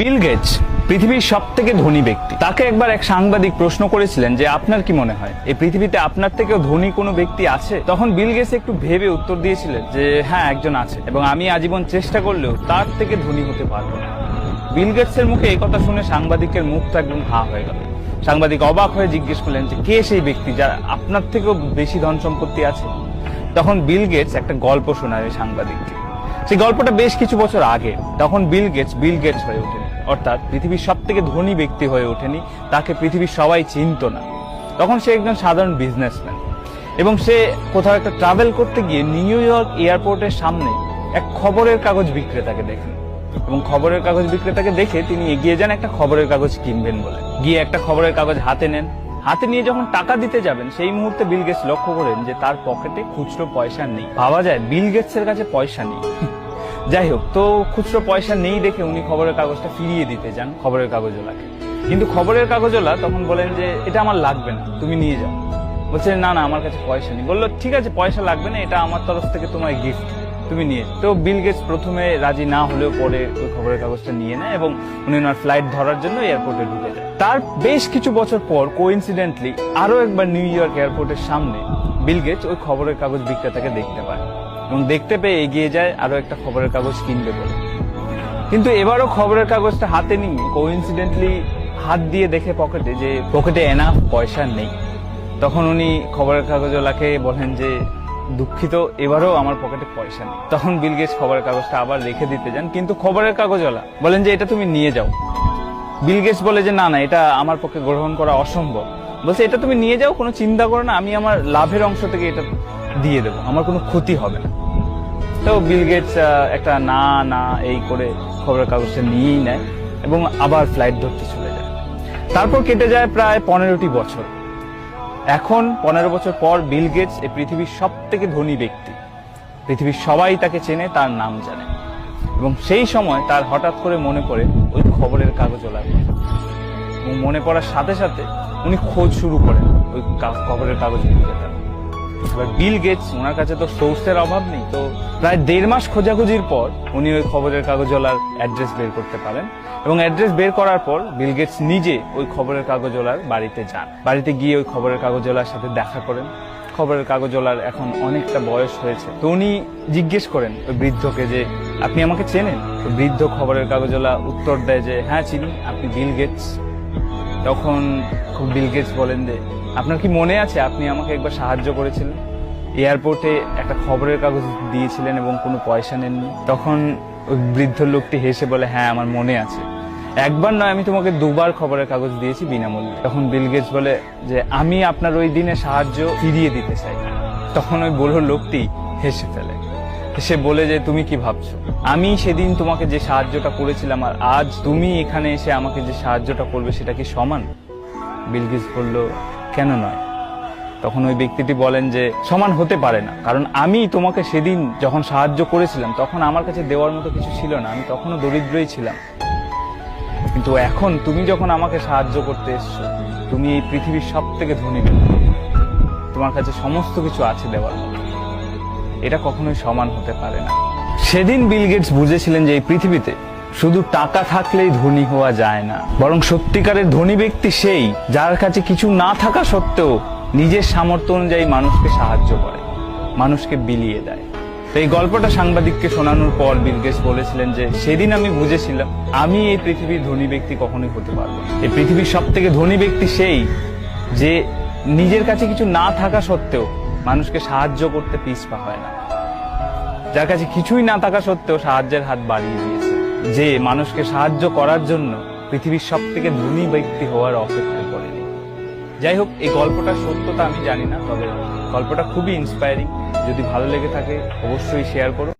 Bill Gates পৃথিবীর সবথেকে ধনী ব্যক্তি। তাকে একবার এক সাংবাদিক প্রশ্ন করেছিলেন যে আপনার কি মনে হয় এই পৃথিবীতে আপনার থেকেও ধনী কোনো ব্যক্তি আছে? তখন বিল গেটস একটু ভেবে উত্তর দিয়েছিলেন যে হ্যাঁ, একজন আছে, এবং আমি আজীবন চেষ্টা করলেও তার থেকে ধনী হতে পারবো না। বিল গেটসের মুখে এই কথা শুনে সাংবাদিকের মুখটা একদম হা হয়ে গেল। সাংবাদিক অবাক হয়ে জিজ্ঞেস করলেন যে কে সেই ব্যক্তি যার আপনার থেকেও বেশি ধন সম্পত্তি আছে? তখন বিল গেটস একটা গল্প শোনায় ওই সাংবাদিককে। সেই গল্পটা বেশ কিছু বছর আগে। তখন বিল গেটস হয়ে ওঠেনি, অর্থাৎ পৃথিবীর সব থেকে ধনী ব্যক্তি হয়ে ওঠেনি, তাকে পৃথিবীর সবাই চিনত না। তখন সে একজন সাধারণ বিজনেসম্যান, এবং সে কোথাও একটা ট্রাভেল করতে গিয়ে নিউ ইয়র্ক এয়ারপোর্টের সামনে এক খবরের কাগজ বিক্রেতাকে দেখেন, এবং খবরের কাগজ বিক্রেতাকে দেখে তিনি এগিয়ে যান একটা খবরের কাগজ কিনবেন বলে। গিয়ে একটা খবরের কাগজ হাতে নেন। হাতে নিয়ে যখন টাকা দিতে যাবেন, সেই মুহূর্তে বিল গেটস লক্ষ্য করেন যে তার পকেটে খুচরো পয়সা নেই। ভাবা যায় বিল গেটসের কাছে পয়সা নেই। যাই হোক, তো খুচরো পয়সা নেই দেখে উনি খবরের কাগজটা ফিরিয়ে দিতে যান খবরের কাগজওয়ালাকে। কিন্তু খবরের কাগজওয়ালা তখন বলেন যে এটা আমার লাগবে না, তুমি নিয়ে যাও। বলছে না না, আমার কাছে পয়সা নেই। বললো ঠিক আছে, পয়সা লাগবে না, এটা আমার তরফ থেকে তোমার গিফট, তুমি নিয়ে। তো বিল গেটস প্রথমে রাজি না হলেও পরে ওই খবরের কাগজটা নিয়ে নেয়, এবং উনি ওনার ফ্লাইট ধরার জন্য এয়ারপোর্টে ঢুকে যায়। তার বেশ কিছু বছর পর কোইন্সিডেন্টলি আরো একবার নিউ ইয়র্ক এয়ারপোর্টের সামনে বিল গেটস ওই খবরের কাগজ বিক্রেতাকে দেখতে পায়, এবং দেখতে পেয়ে এগিয়ে যায় আরো একটা খবরের কাগজ কিনবে বলে। কিন্তু এবারও খবরের কাগজটা হাতে নিয়ে কোইন্সিডেন্টলি হাত দিয়ে দেখে পকেটে এনাফ পয়সা নেই। তখন উনি খবরের কাগজওয়ালাকে বলেন যে দুঃখিত, এবারও আমার পকেটে পয়সা নেই। তখন বিল গেটস খবরের কাগজটা আবার রেখে দিতে যান, কিন্তু খবরের কাগজওয়ালা বলেন যে এটা তুমি নিয়ে যাও। বিল গেটস বলে যে না না, এটা আমার পক্ষে গ্রহণ করা অসম্ভব। বলছে এটা তুমি নিয়ে যাও, কোনো চিন্তা করো না, আমি আমার লাভের অংশ থেকে এটা দিয়ে দেবো, আমার কোনো ক্ষতি হবে না। তো বিল গেটস একটা না না এই করে খবরের কাগজটা নিয়েই নেয়, এবং আবার ফ্লাইট ধরতে চলে যায়। তারপর কেটে যায় প্রায় 15টি বছর। এখন 15 বছর পর বিল গেটস এই পৃথিবীর সব থেকে ধনী ব্যক্তি। পৃথিবীর সবাই তাকে চেনে, তার নাম জানে। এবং সেই সময় তার হঠাৎ করে মনে পড়ে ওই খবরের কাগজওয়ালার কথা, এবং মনে পড়ার সাথে সাথে উনি খোঁজ শুরু করেন ওই খবরের কাগজ বিক্রেতার। এবার বিল গেটস, ওনার কাছে তো সোর্সের অভাব নেই, তো প্রায় 1.5 মাস খোঁজাখুঁজির পর উনি ওই খবরের কাগজওয়ালার অ্যাড্রেস বের করতে পারেন। এবং অ্যাড্রেস বের করার পর বিল গেটস নিজে ওই খবরের কাগজওয়ালার বাড়িতে যান। বাড়িতে গিয়ে ওই খবরের কাগজওয়ালার সাথে দেখা করেন। খবরের কাগজওয়ালার এখন অনেকটা বয়স হয়েছে, তো উনি জিজ্ঞেস করেন ওই বৃদ্ধকে যে আপনি আমাকে চেনেন? তো বৃদ্ধ খবরের কাগজওয়ালা উত্তর দেয় যে হ্যাঁ চিনি, আপনি বিল গেটস? তখন বিল গেটস বলেন যে আপনার কি মনে আছে আপনি আমাকে একবার সাহায্য করেছিলেন, এয়ারপোর্টে একটা খবরের কাগজ দিয়েছিলেন এবং কোনো পয়সা নেননি? তখন ওই বৃদ্ধ লোকটি হেসে বলে হ্যাঁ আমার মনে আছে, একবার নয় আমি তোমাকে 2 বার খবরের কাগজ দিয়েছি বিনামূল্যে। তখন বিল গেটস বলে যে আমি আপনার ওই দিনে সাহায্য ফিরিয়ে দিতে চাই। তখন ওই বুড়ো লোকটি হেসে ফেলে, সে বলে যে তুমি কি ভাবছো, আমি সেদিন তোমাকে যে সাহায্যটা করেছিলাম আর আজ তুমি এখানে এসে আমাকে যে সাহায্যটা করবে সেটা কি সমান? বিল গেটস বলল কেন নয়? তখন ওই ব্যক্তিটি বলেন যে সমান হতে পারে না, কারণ আমি তোমাকে সেদিন যখন সাহায্য করেছিলাম তখন আমার কাছে দেওয়ার মতো কিছু ছিল না, আমি তখনও দরিদ্রই ছিলাম। কিন্তু এখন তুমি যখন আমাকে সাহায্য করতে এসছো, তুমি এই পৃথিবীর সব থেকে ধনী ব্যক্তি, তোমার কাছে সমস্ত কিছু আছে দেওয়ার মতো, এটা কখনোই সমান হতে পারে না। সেদিন বিল গেটস বুঝেছিলেন যে এই পৃথিবীতে শুধু টাকা থাকলেই ধনী হওয়া যায় না, বরং সত্যিকারের ধনী ব্যক্তি সেই যার কাছে কিছু না থাকা সত্ত্বেও নিজের সামর্থ্য অনুযায়ী মানুষকে সাহায্য করে, মানুষকে বিলিয়ে দেয়। তো এই গল্পটা সাংবাদিককে শোনানোর পর বিল গেটস বলেছিলেন যে সেদিন আমি বুঝেছিলাম আমি এই পৃথিবীর ধনী ব্যক্তি কখনোই হতে পারবো না। এই পৃথিবীর সব থেকে ধনী ব্যক্তি সেই যে নিজের কাছে কিছু না থাকা সত্ত্বেও মানুষকে সাহায্য করতে পিছপা হয় না, যার কাছে কিছুই না থাকা সত্ত্বেও সাহায্যের হাত বাড়িয়ে দিয়েছে, যে মানুষকে সাহায্য করার জন্য পৃথিবীর সব থেকে ধনী ব্যক্তি হওয়ার অপেক্ষা করেনি। যাই হোক, এই গল্পটার সত্যতা আমি জানি না, তবে গল্পটা খুবই ইন্সপায়ারিং। যদি ভালো লেগে থাকে অবশ্যই শেয়ার করো।